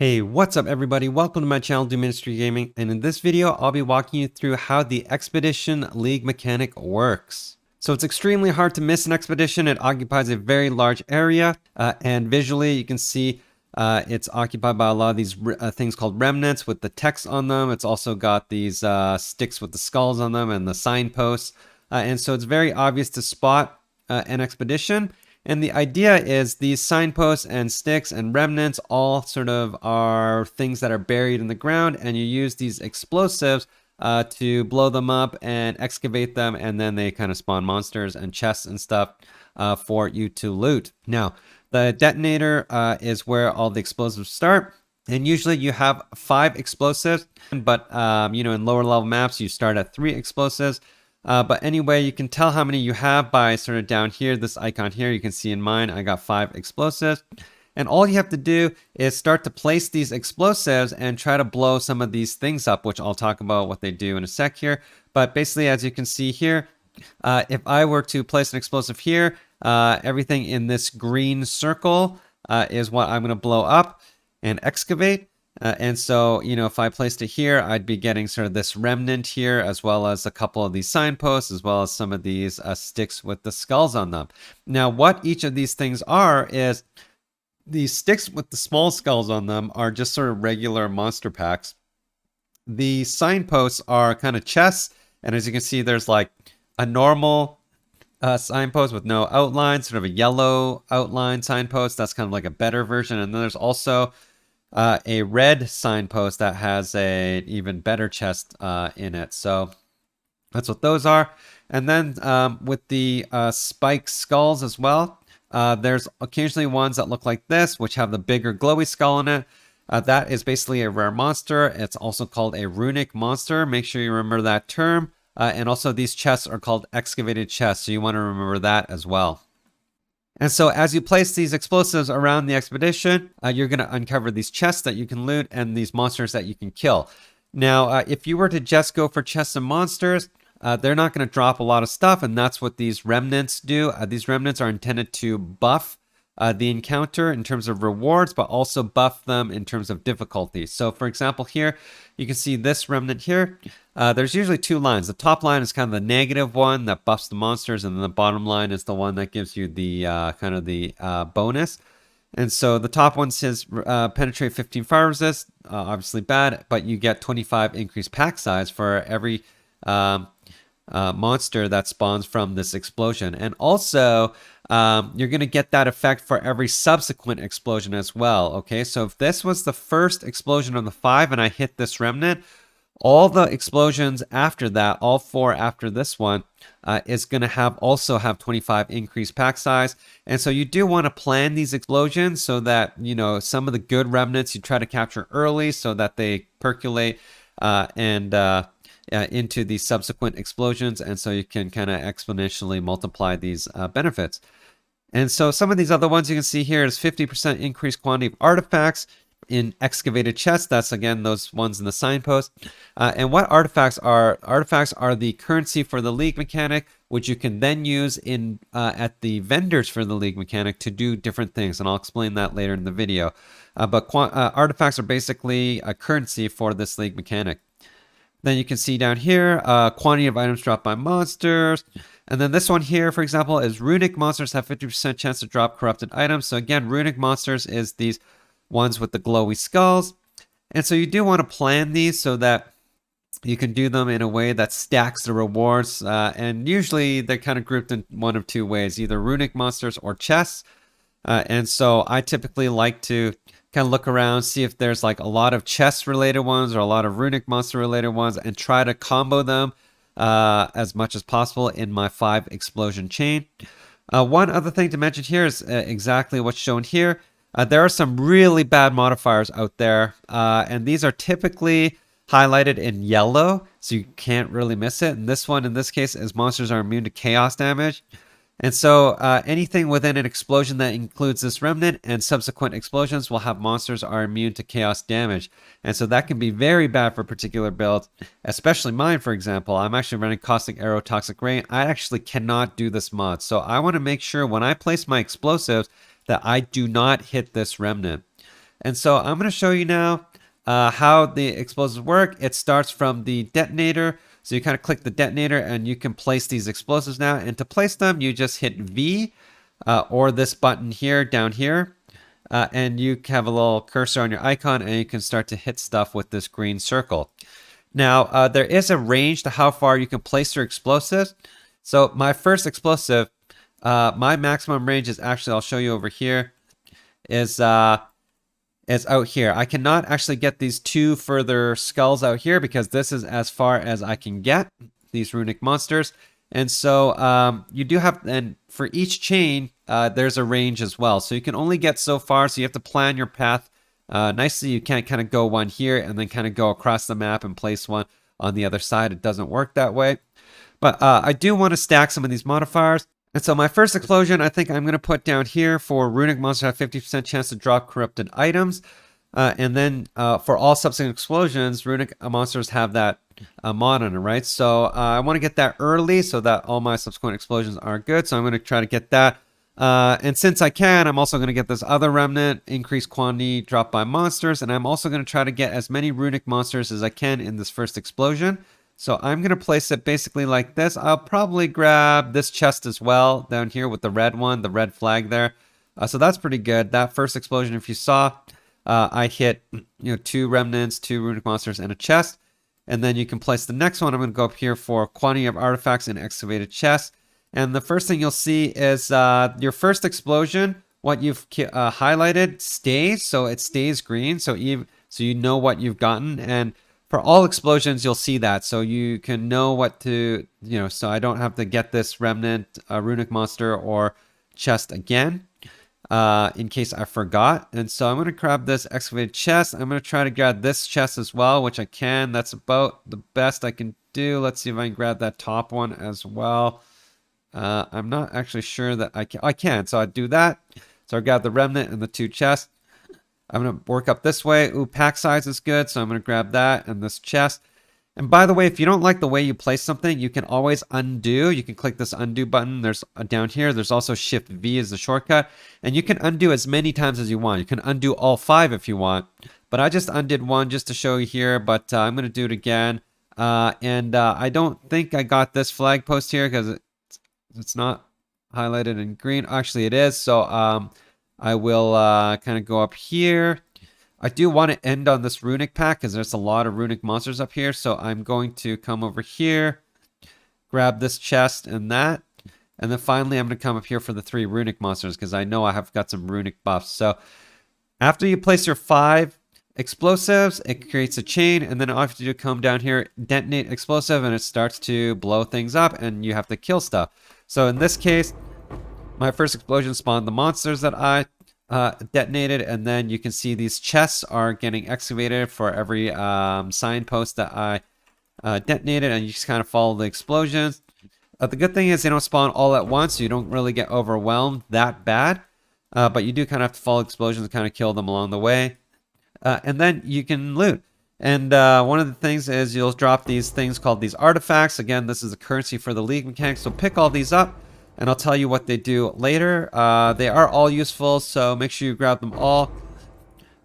Hey, what's up everybody? Welcome to my channel, Do Ministry Gaming, and in this video, I'll be walking you through how the Expedition League mechanic works. So it's extremely hard to miss an expedition. It occupies a very large area, and visually you can see it's occupied by a lot of these things called remnants with the text on them. It's also got these sticks with the skulls on them and the signposts, and so it's very obvious to spot an expedition. And the idea is these signposts and sticks and remnants all sort of are things that are buried in the ground, and you use these explosives to blow them up and excavate them, and then they kind of spawn monsters and chests and stuff for you to loot. Now, the detonator is where all the explosives start. And usually you have 5 explosives, but in lower level maps, you start at 3 explosives. But anyway, you can tell how many you have by sort of down here, this icon here. You can see in mine, I got 5 explosives. And all you have to do is start to place these explosives and try to blow some of these things up, which I'll talk about what they do in a sec here. But basically, as you can see here, if I were to place an explosive here, everything in this green circle is what I'm going to blow up and excavate. And so, if I placed it here, I'd be getting sort of this remnant here, as well as a couple of these signposts, as well as some of these sticks with the skulls on them. Now, what each of these things are is these sticks with the small skulls on them are just sort of regular monster packs. The signposts are kind of chests, and as you can see, there's like a normal signpost with no outline, sort of a yellow outline signpost. That's kind of like a better version. And then there's also a red signpost that has a even better chest in it. So that's what those are. And then with the spiked skulls as well, there's occasionally ones that look like this, which have the bigger glowy skull in it. That is basically a rare monster. It's also called a Runic monster. Make sure you remember that term. And also these chests are called excavated chests, so you want to remember that as well. And so as you place these explosives around the expedition, you're going to uncover these chests that you can loot and these monsters that you can kill. Now, if you were to just go for chests and monsters, they're not going to drop a lot of stuff, and that's what these remnants do. These remnants are intended to buff the encounter in terms of rewards, but also buff them in terms of difficulty. So for example here, you can see this remnant here. There's usually 2 lines. The top line is kind of the negative one that buffs the monsters, and then the bottom line is the one that gives you the kind of the bonus. And so the top one says penetrate 15 fire resist, obviously bad, but you get 25 increased pack size for every monster that spawns from this explosion. And also, you're going to get that effect for every subsequent explosion as well. Okay, so if this was the first explosion of the 5 and I hit this remnant, all the explosions after that, all 4 after this one, is going to also have 25 increased pack size. And so you do want to plan these explosions so that, some of the good remnants you try to capture early so that they percolate into these subsequent explosions. And so you can kind of exponentially multiply these benefits. And so some of these other ones you can see here is 50% increased quantity of artifacts in excavated chests. That's again those ones in the signpost. And what artifacts are? Artifacts are the currency for the league mechanic, which you can then use in at the vendors for the league mechanic to do different things. And I'll explain that later in the video. But artifacts are basically a currency for this league mechanic. Then you can see down here, quantity of items dropped by monsters. And then this one here, for example, is Runic monsters have 50% chance to drop corrupted items. So again, Runic monsters is these ones with the glowy skulls. And so you do want to plan these so that you can do them in a way that stacks the rewards. And usually they're kind of grouped in one of 2 ways, either Runic monsters or chests. And so I typically like to kind of look around, see if there's like a lot of chest related ones or a lot of Runic monster related ones, and try to combo them as much as possible in my 5 explosion chain. One other thing to mention here is exactly what's shown here. There are some really bad modifiers out there, and these are typically highlighted in yellow, so you can't really miss it. And this one, in this case, is monsters are immune to chaos damage. And so anything within an explosion that includes this remnant and subsequent explosions will have monsters are immune to chaos damage. And so that can be very bad for particular builds, especially mine, for example. I'm actually running Caustic Arrow, Toxic Rain. I actually cannot do this mod. So I want to make sure when I place my explosives that I do not hit this remnant. And so I'm going to show you now how the explosives work. It starts from the detonator. So you kind of click the detonator and you can place these explosives now. And to place them, you just hit V or this button here, down here. And you have a little cursor on your icon and you can start to hit stuff with this green circle. Now, there is a range to how far you can place your explosives. So my first explosive, my maximum range is actually, I'll show you over here, is out here. I cannot actually get these two further skulls out here because this is as far as I can get, these runic monsters. And so you do have, and for each chain, there's a range as well. So you can only get so far, so you have to plan your path nicely. You can't kind of go one here and then kind of go across the map and place one on the other side. It doesn't work that way. But I do want to stack some of these modifiers. And so my first explosion, I think I'm going to put down here for runic monsters have 50% chance to drop corrupted items. And then for all subsequent explosions, runic monsters have that mod on it, right? So I want to get that early so that all my subsequent explosions are good. So I'm going to try to get that. And since I can, I'm also going to get this other remnant, increased quantity dropped by monsters. And I'm also going to try to get as many runic monsters as I can in this first explosion. So I'm going to place it basically like this. I'll probably grab this chest as well down here with the red one, the red flag there. So that's pretty good. That first explosion, if you saw, I hit 2 remnants, 2 runic monsters, and a chest. And then you can place the next one. I'm going to go up here for quantity of artifacts and excavated chests. And the first thing you'll see is your first explosion, what you've highlighted stays. So it stays green. So you know what you've gotten. And for all explosions, you'll see that. So you can know what to, so I don't have to get this remnant, runic monster, or chest again in case I forgot. And so I'm going to grab this excavated chest. I'm going to try to grab this chest as well, which I can. That's about the best I can do. Let's see if I can grab that top one as well. I'm not actually sure that I can. I can. So I do that. So I got the remnant and the 2 chests. I'm going to work up this way. Ooh, pack size is good. So I'm going to grab that and this chest. And by the way, if you don't like the way you place something, you can always undo. You can click this undo button. There's down here. There's also Shift V as the shortcut. And you can undo as many times as you want. You can undo all 5 if you want. But I just undid one just to show you here. But I'm going to do it again. I don't think I got this flag post here because it's not highlighted in green. Actually, it is. So I will kind of go up here. I do want to end on this runic pack because there's a lot of runic monsters up here. So I'm going to come over here, grab this chest and that. And then finally, I'm going to come up here for the 3 runic monsters because I know I have got some runic buffs. So after you place your 5 explosives, it creates a chain. And then all you have to do is come down here, detonate explosive, and it starts to blow things up and you have to kill stuff. So in this case, my first explosion spawned the monsters that I detonated, and then you can see these chests are getting excavated for every signpost that I detonated, and you just kind of follow the explosions. The good thing is they don't spawn all at once, so you don't really get overwhelmed that bad, but you do kind of have to follow explosions and kind of kill them along the way. And then you can loot. And one of the things is you'll drop these things called these artifacts. Again, this is the currency for the League mechanics, so pick all these up. And I'll tell you what they do later. They are all useful, so make sure you grab them all.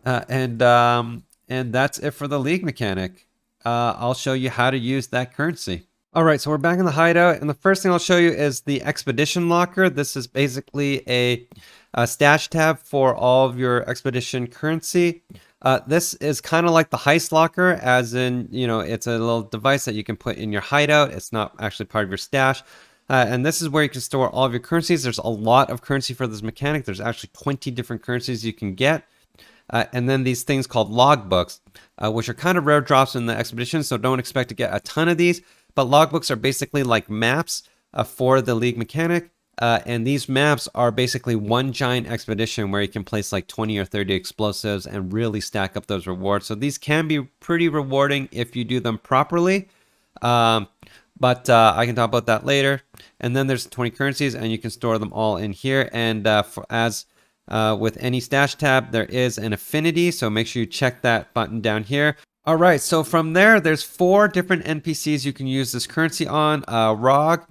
And that's it for the League mechanic. I'll show you how to use that currency. All right, so we're back in the hideout, and the first thing I'll show you is the Expedition Locker. This is basically a stash tab for all of your Expedition currency. This is kind of like the Heist Locker, as in, it's a little device that you can put in your hideout. It's not actually part of your stash. And this is where you can store all of your currencies. There's a lot of currency for this mechanic. There's actually 20 different currencies you can get. And then these things called logbooks, which are kind of rare drops in the expedition, so don't expect to get a ton of these. But logbooks are basically like maps for the League mechanic. And these maps are basically one giant expedition where you can place like 20 or 30 explosives and really stack up those rewards. So these can be pretty rewarding if you do them properly. But I can talk about that later. And then there's 20 currencies, and you can store them all in here. And as with any stash tab, there is an affinity, so make sure you check that button down here. All right, so from there, there's 4 different NPCs you can use this currency on. Rog,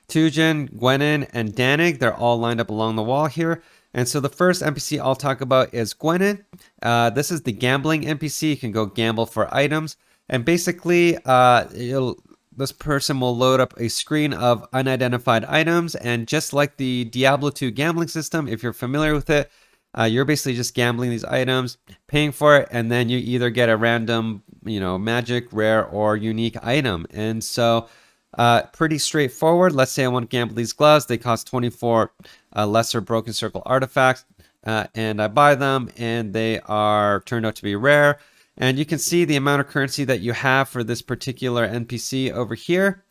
Tujen, Gwennen, and Dannig. They're all lined up along the wall here. And so the first NPC I'll talk about is Gwennen. This is the gambling NPC. You can go gamble for items. And basically, this person will load up a screen of unidentified items. And just like the Diablo 2 gambling system, if you're familiar with it, you're basically just gambling these items, paying for it, and then you either get a random, magic, rare, or unique item. And so pretty straightforward. Let's say I want to gamble these gloves. They cost 24 lesser broken circle artifacts, and I buy them, and they are turned out to be rare. And you can see the amount of currency that you have for this particular NPC over here.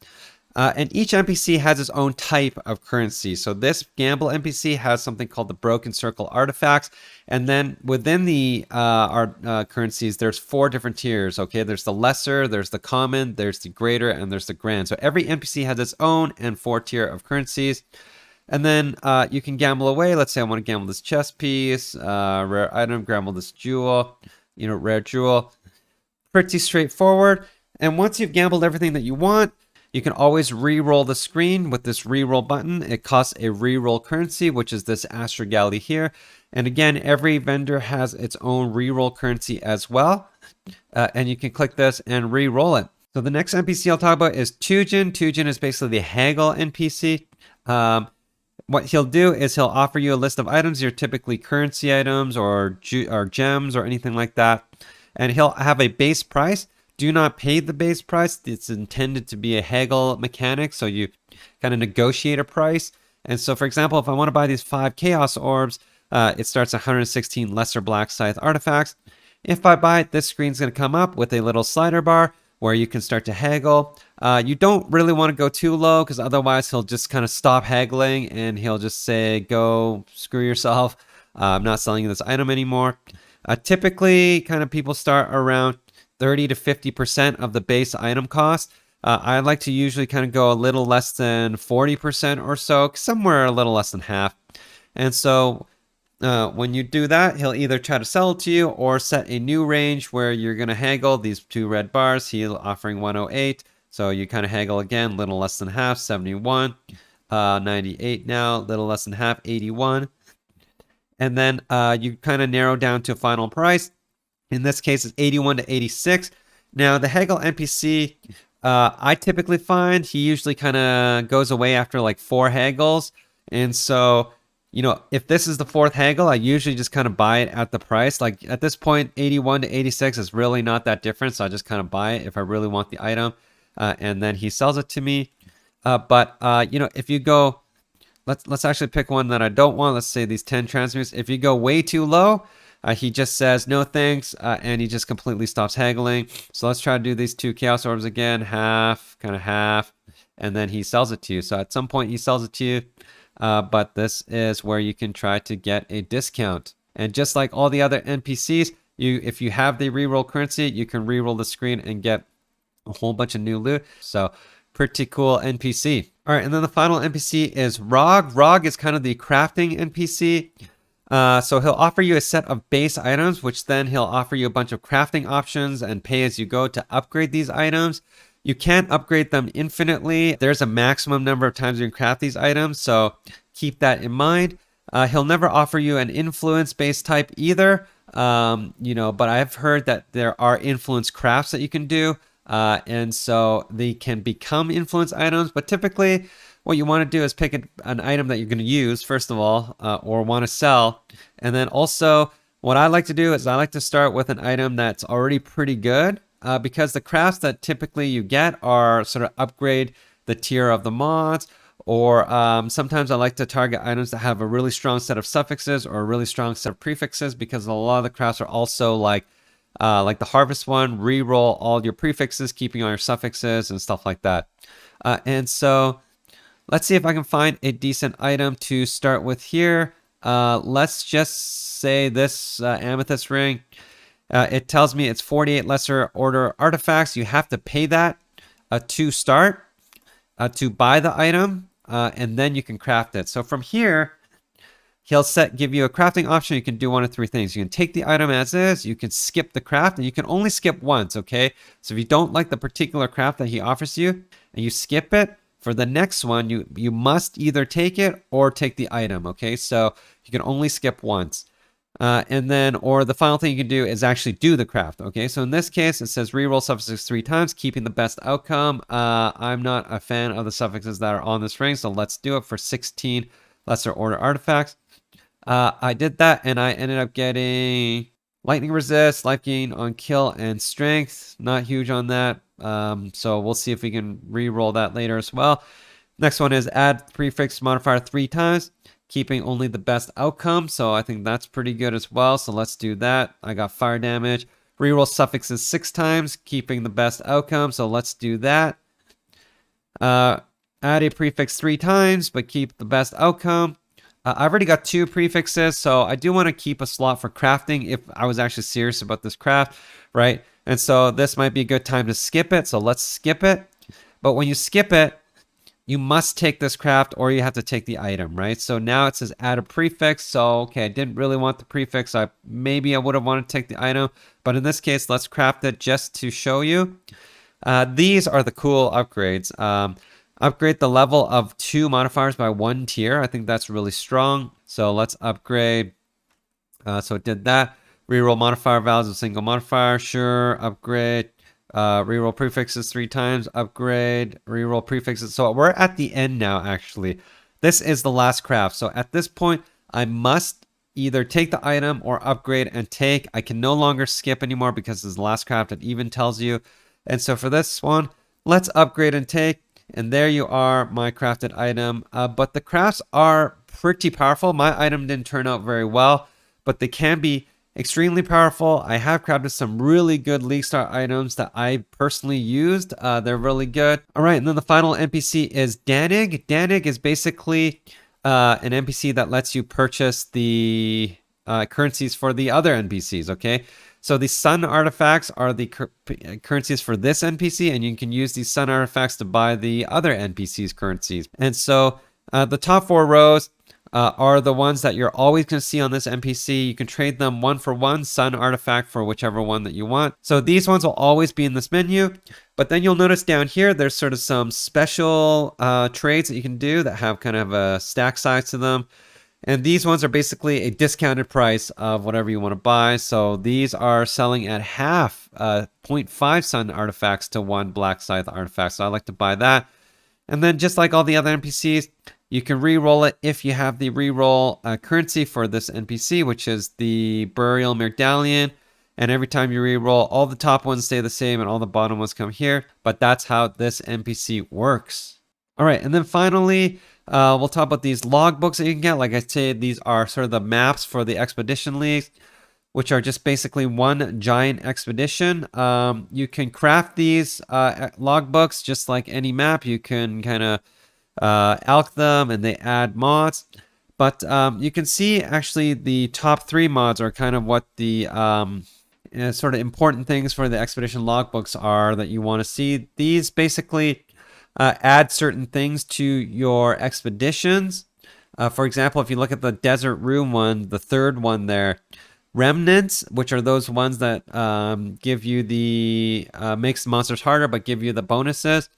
And each NPC has its own type of currency. So this gamble NPC has something called the broken circle artifacts. And then within the currencies, there's 4 different tiers. Okay, there's the lesser, there's the common, there's the greater, and there's the grand. So every NPC has its own and 4 tier of currencies. And then you can gamble away. Let's say I want to gamble this chest piece, rare item, gamble this jewel, rare jewel. Pretty straightforward. And once you've gambled everything that you want, you can always re-roll the screen with this re-roll button. It costs a re-roll currency, which is this astrogally here. And again, every vendor has its own re-roll currency as well. And you can click this and re-roll it. So the next NPC I'll talk about is Tujen. Tujen is basically the Haggle NPC. What he'll do is he'll offer you a list of items. They're typically currency items or gems or anything like that. And he'll have a base price. Do not pay the base price. It's intended to be a haggle mechanic, so you kind of negotiate a price. And so, for example, if I want to buy these 5 chaos orbs, it starts at 116 lesser black scythe artifacts. If I buy it, this screen's going to come up with a little slider bar where you can start to haggle. You don't really want to go too low, because otherwise he'll just kind of stop haggling and he'll just say, go screw yourself. I'm not selling you this item anymore. Typically, kind of people start around 30 to 50% of the base item cost. I like to usually kind of go a little less than 40% or so, somewhere a little less than half. And so when you do that, he'll either try to sell it to you or set a new range where you're going to haggle these 2 red bars. He's offering 108. So you kind of haggle again, little less than half, 71, 98 now, little less than half, 81. And then you kind of narrow down to a final price. In this case, it's 81 to 86. Now, the Haggle NPC, I typically find he usually kind of goes away after like 4 haggles. And so, if this is the 4th haggle, I usually just kind of buy it at the price. Like at this point, 81 to 86 is really not that different. So I just kind of buy it if I really want the item. And then he sells it to me. But if you go, let's actually pick one that I don't want. Let's say these 10 transmutes. If you go way too low, he just says no thanks, and he just completely stops haggling. So let's try to do these 2 chaos orbs again, half, kind of half, and then he sells it to you. So at some point he sells it to you, but this is where you can try to get a discount. And just like all the other NPCs, if you have the reroll currency, you can reroll the screen and get a whole bunch of new loot. So pretty cool NPC. All right, and then the final NPC is Rog. Rog is kind of the crafting NPC. So he'll offer you a set of base items, which then he'll offer you a bunch of crafting options and pay as you go to upgrade these items. You can't upgrade them infinitely. There's a maximum number of times you can craft these items, so keep that in mind. He'll never offer you an influence-based type either, but I've heard that there are influence crafts that you can do, and so they can become influence items, but typically what you want to do is pick an item that you're going to use, first of all, or want to sell. And then also, what I like to do is I like to start with an item that's already pretty good, because the crafts that typically you get are sort of upgrade the tier of the mods, or sometimes I like to target items that have a really strong set of suffixes or a really strong set of prefixes, because a lot of the crafts are also like the harvest one, re-roll all your prefixes, keeping all your suffixes and stuff like that. And so let's see if I can find a decent item to start with here. Let's just say this amethyst ring. It tells me it's 48 lesser order artifacts. You have to pay that to start, to buy the item, and then you can craft it. So from here, he'll give you a crafting option. You can do one of 3 things. You can take the item as is, you can skip the craft, and you can only skip once, okay? So if you don't like the particular craft that he offers you, and you skip it, for the next one, you must either take it or take the item, okay? So you can only skip once. And then, or the final thing you can do is actually do the craft, okay? So in this case, it says reroll suffixes 3 times, keeping the best outcome. I'm not a fan of the suffixes that are on this ring, so let's do it for 16 lesser order artifacts. I did that, and I ended up getting lightning resist, life gain on kill, and strength. Not huge on that, so we'll see if we can re-roll that later as well. Next one is add prefix modifier 3 times, keeping only the best outcome, so I think that's pretty good as well, so let's do that. I got fire damage. Reroll suffixes 6 times, keeping the best outcome, so let's do that. Add a prefix 3 times, but keep the best outcome. I've already got 2 prefixes, so I do want to keep a slot for crafting if I was actually serious about this craft, right? And so this might be a good time to skip it, so let's skip it. But when you skip it, you must take this craft or you have to take the item, right? So now it says add a prefix, so okay, I didn't really want the prefix. Maybe I would have wanted to take the item, but in this case, let's craft it just to show you. These are the cool upgrades. Upgrade the level of 2 modifiers by 1 tier. I think that's really strong. So let's upgrade. So it did that. Reroll modifier values of single modifier. Sure. Upgrade. Reroll prefixes 3 times. Upgrade. Reroll prefixes. So we're at the end now, actually. This is the last craft. So at this point, I must either take the item or upgrade and take. I can no longer skip anymore because this is the last craft. It even tells you. And so for this one, let's upgrade and take. And there you are, my crafted item. But the crafts are pretty powerful. My item didn't turn out very well, but they can be extremely powerful. I have crafted some really good League Star items that I personally used. They're really good. All right, and then the final NPC is Dannig. Dannig is basically an NPC that lets you purchase the currencies for the other NPCs, okay? So the sun artifacts are the currencies for this NPC, and you can use these sun artifacts to buy the other NPC's currencies. And so the top 4 rows are the ones that you're always going to see on this NPC. You can trade them 1 for 1 sun artifact for whichever one that you want. So these ones will always be in this menu. But then you'll notice down here, there's sort of some special trades that you can do that have kind of a stack size to them. And these ones are basically a discounted price of whatever you want to buy. So these are selling at half 0.5 sun artifacts to 1 black scythe artifact. So I like to buy that. And then just like all the other NPCs, you can re-roll it if you have the re-roll currency for this NPC, which is the burial medallion. And every time you re-roll, all the top ones stay the same and all the bottom ones come here. But that's how this NPC works. All right, and then finally, we'll talk about these logbooks that you can get. Like I said, these are sort of the maps for the expedition leagues, which are just basically one giant expedition. You can craft these logbooks just like any map. You can kind of alch them and they add mods. But you can see actually the top 3 mods are kind of what the sort of important things for the expedition logbooks are that you want to see. These basically add certain things to your expeditions. For example, if you look at the desert room one, the 3rd one there, remnants, which are those ones that give you the makes the monsters harder but give you the bonuses,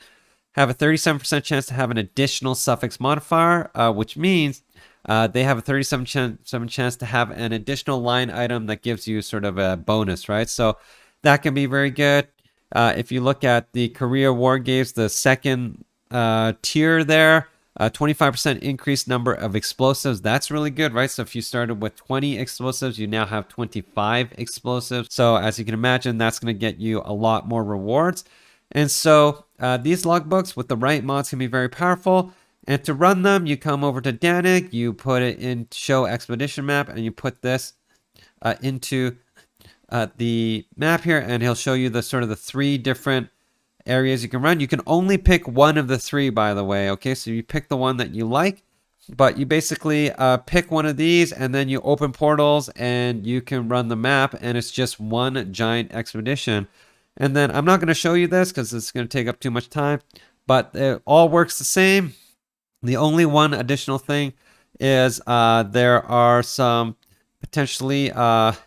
have a 37% chance to have an additional suffix modifier, which means they have a 37% chance to have an additional line item that gives you sort of a bonus, right? So that can be very good. If you look at the career war games, the 2nd tier there, 25% increased number of explosives. That's really good, right? So if you started with 20 explosives, you now have 25 explosives. So as you can imagine, that's going to get you a lot more rewards. And so these logbooks with the right mods can be very powerful. And to run them, you come over to Dannig, you put it in show expedition map, and you put this into the map here, and he'll show you the sort of the 3 different areas you can run. You can only pick one of the 3, by the way, okay? So you pick the one that you like, but you basically pick one of these, and then you open portals, and you can run the map, and it's just one giant expedition. And then I'm not going to show you this because it's going to take up too much time, but it all works the same. The only one additional thing is there are some potentially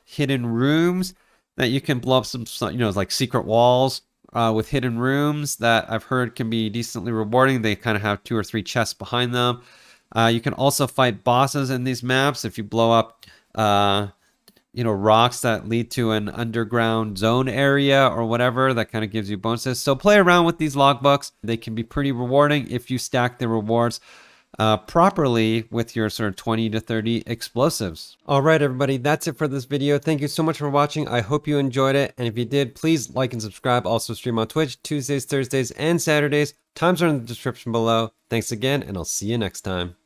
hidden rooms that you can blow up some, like secret walls with hidden rooms that I've heard can be decently rewarding. They kind of have 2 or 3 chests behind them. You can also fight bosses in these maps if you blow up, rocks that lead to an underground zone area or whatever. That kind of gives you bonuses. So play around with these logbooks. They can be pretty rewarding if you stack the rewards properly with your sort of 20 to 30 explosives. All right, everybody, that's it for this video. Thank you so much for watching. I hope you enjoyed it. And if you did, please like and subscribe. Also stream on Twitch Tuesdays, Thursdays, and Saturdays. Times are in the description below. Thanks again, and I'll see you next time.